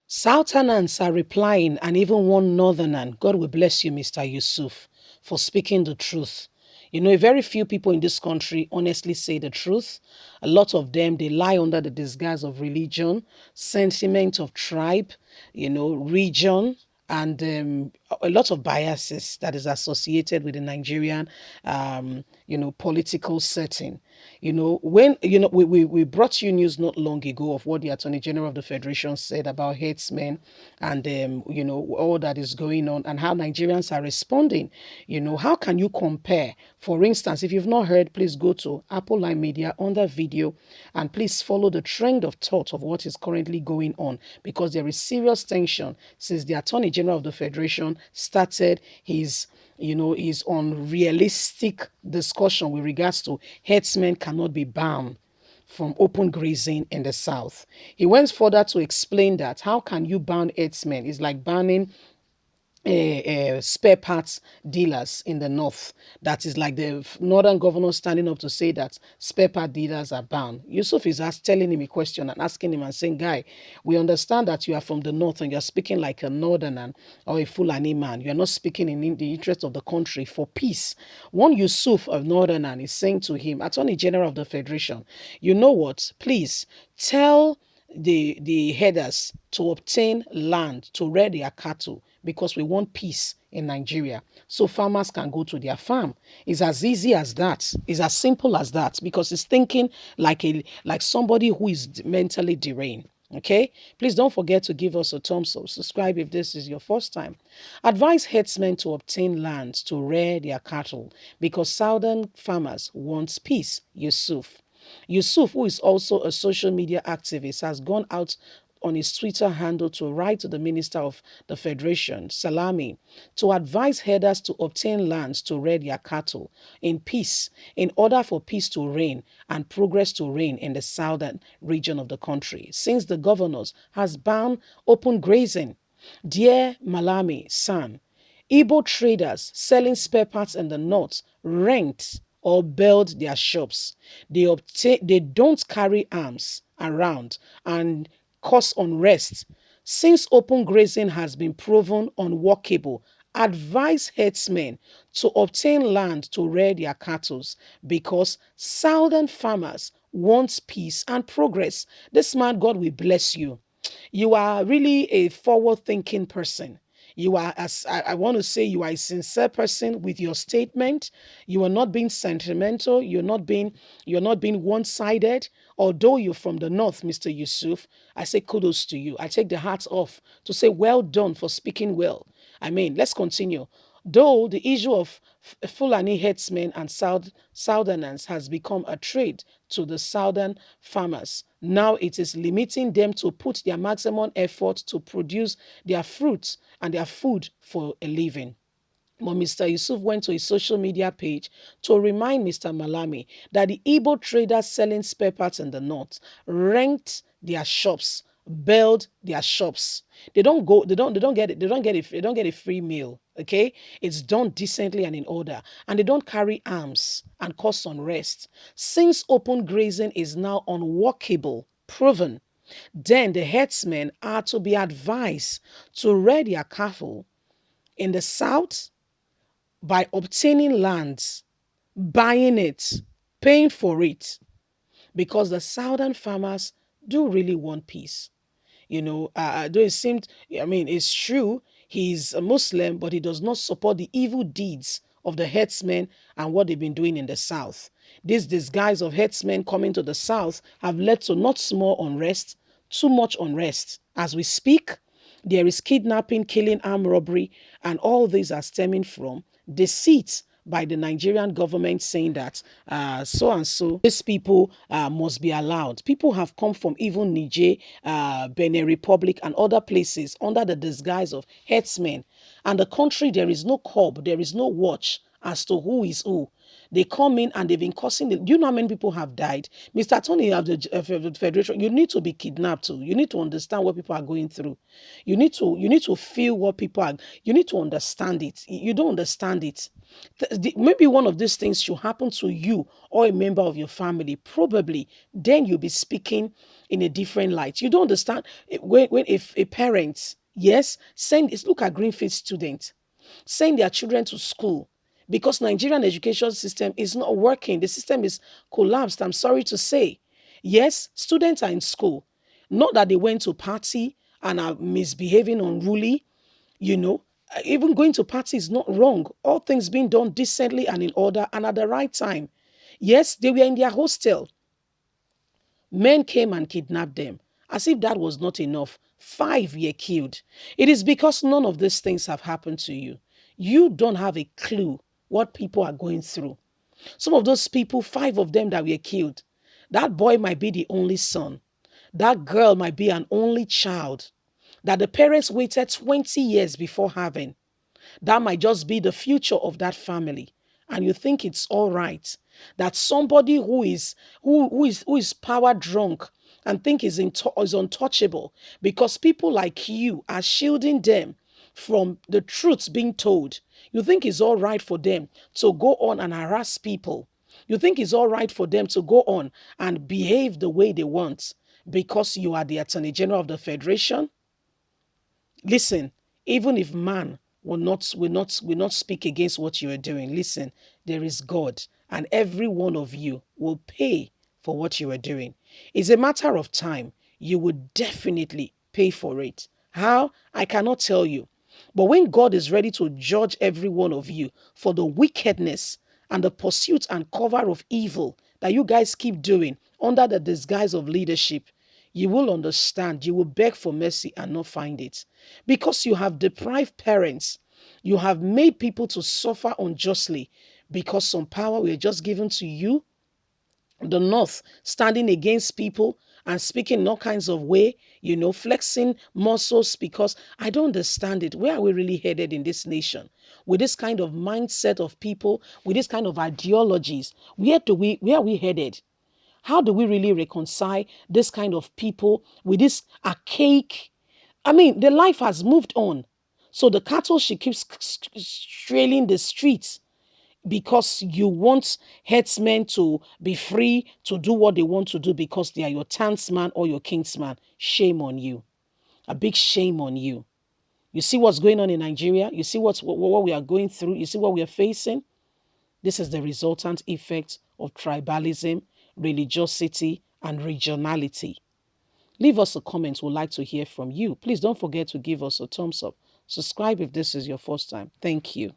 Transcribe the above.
Southerners are replying, and even one northerner, God will bless you, Mr. Yusuf, for speaking the truth. You know, very few people in this country honestly say the truth. A lot of them, they lie under the disguise of religion, sentiment of tribe, region, and a lot of biases that is associated with the Nigerian, political setting. We brought you news not long ago of what the Attorney General of the Federation said about herdsmen and, all that is going on and how Nigerians are responding. How can you compare? For instance, if you've not heard, please go to Apple Line Media on the video and please follow the trend of thought of what is currently going on, because there is serious tension since the Attorney General of the Federation started his unrealistic discussion with regards to herdsmen cannot be banned from open grazing in the south. He went further to explain that how can you ban herdsmen? It's like banning spare parts dealers in the north. That is like the northern governor standing up to say that spare part dealers are banned. Yusuf is telling him a question and asking him and saying, guy, we understand that you are from the north and you're speaking like a northerner or a Fulani man. You're not speaking in the interest of the country for peace. One Yusuf of northerner is saying to him, Attorney General of the Federation, you know what, please tell the headers to obtain land to rear their cattle, because we want peace in Nigeria so farmers can go to their farm. It's as easy as that. It's as simple as that, because it's thinking like somebody who is mentally deranged. Okay, please don't forget to give us a thumbs up, subscribe if this is your first time. Advise herdsmen to obtain land to rear their cattle because southern farmers want peace. Yusuf, who is also a social media activist, has gone out on his Twitter handle to write to the Minister of the Federation, Salami, to advise herders to obtain lands to rear their cattle in peace, in order for peace to reign and progress to reign in the southern region of the country, since the governors has banned open grazing. Dear Malami, son, Igbo traders selling spare parts in the north rent or build their shops. They don't carry arms around and cause unrest. Since open grazing has been proven unworkable, advise herdsmen to obtain land to rear their cattle because southern farmers want peace and progress. This man, God will bless you. You are really a forward-thinking person. You are, as I want to say, you are a sincere person with your statement. You are not being sentimental. You're not being one-sided. Although you're from the north, Mr. Yusuf, I say kudos to you. I take the hats off to say well done for speaking well. I mean, let's continue. Though the issue of Fulani herdsmen and southerners has become a trade to the southern farmers, now it is limiting them to put their maximum effort to produce their fruits and their food for a living. But Mr. Yusuf went to his social media page to remind Mr. Malami that the Igbo traders selling spare parts in the north rent their shops, build their shops. They don't get a free meal. Okay, it's done decently and in order, and they don't carry arms and cause unrest. Since open grazing is now unworkable, proven, then the herdsmen are to be advised to rear their cattle in the south by obtaining lands, buying it, paying for it, because the southern farmers do really want peace. Though it seemed, I mean, it's true, he's a Muslim, but he does not support the evil deeds of the herdsmen and what they've been doing in the south. This disguise of herdsmen coming to the south have led to not small unrest, too much unrest. As we speak, there is kidnapping, killing, armed robbery, and all these are stemming from deceit by the Nigerian government saying that so and so these people must be allowed. People have come from even Niger, Benin Republic, and other places under the disguise of herdsmen. And the country, there is no curb, there is no watch as to who is who. They come in and they've been causing. Do you know how many people have died? Mr. Tony of the Federation, you need to be kidnapped too. You need to understand what people are going through. You need to feel what people are. You need to understand it. You don't understand it. Maybe one of these things should happen to you or a member of your family. Probably then you'll be speaking in a different light. You don't understand when if a parent, yes, look at Greenfield students send their children to school because Nigerian education system is not working. The system is collapsed. I'm sorry to say. Yes, students are in school. Not that they went to party and are misbehaving unruly, you know. Even going to party is not wrong. All things being done decently and in order and at the right time. Yes, they were in their hostel. Men came and kidnapped them. As if that was not enough. 5 were killed. It is because none of these things have happened to you. You don't have a clue what people are going through. Some of those people, 5 of them that were killed, that boy might be the only son. That girl might be an only child that the parents waited 20 years before having. That might just be the future of that family. And you think it's all right that somebody who is power drunk and think is untouchable because people like you are shielding them from the truths being told. You think it's all right for them to go on and harass people. You think it's all right for them to go on and behave the way they want because you are the Attorney General of the Federation. Listen, even if man will not speak against what you are doing, listen, there is God, and every one of you will pay for what you are doing. It's a matter of time. You will definitely pay for it. How? I cannot tell you. But when God is ready to judge every one of you for the wickedness and the pursuit and cover of evil that you guys keep doing under the disguise of leadership, you will understand. You will beg for mercy and not find it. Because you have deprived parents, you have made people to suffer unjustly because some power were just given to you, the North, standing against people and speaking in all kinds of way, flexing muscles because I don't understand it. Where are we really headed in this nation? With this kind of mindset of people, with this kind of ideologies, where are we headed? How do we really reconcile this kind of people with this archaic? I mean, the life has moved on. So the cattle, she keeps strailing the streets because you want herdsmen to be free to do what they want to do because they are your tansman or your kingsman. Shame on you. A big shame on you. You see what's going on in Nigeria? You see what we are going through? You see what we are facing? This is the resultant effect of tribalism, religiosity, and regionality. Leave us a comment. We'd like to hear from you. Please don't forget to give us a thumbs up. Subscribe if this is your first time. Thank you.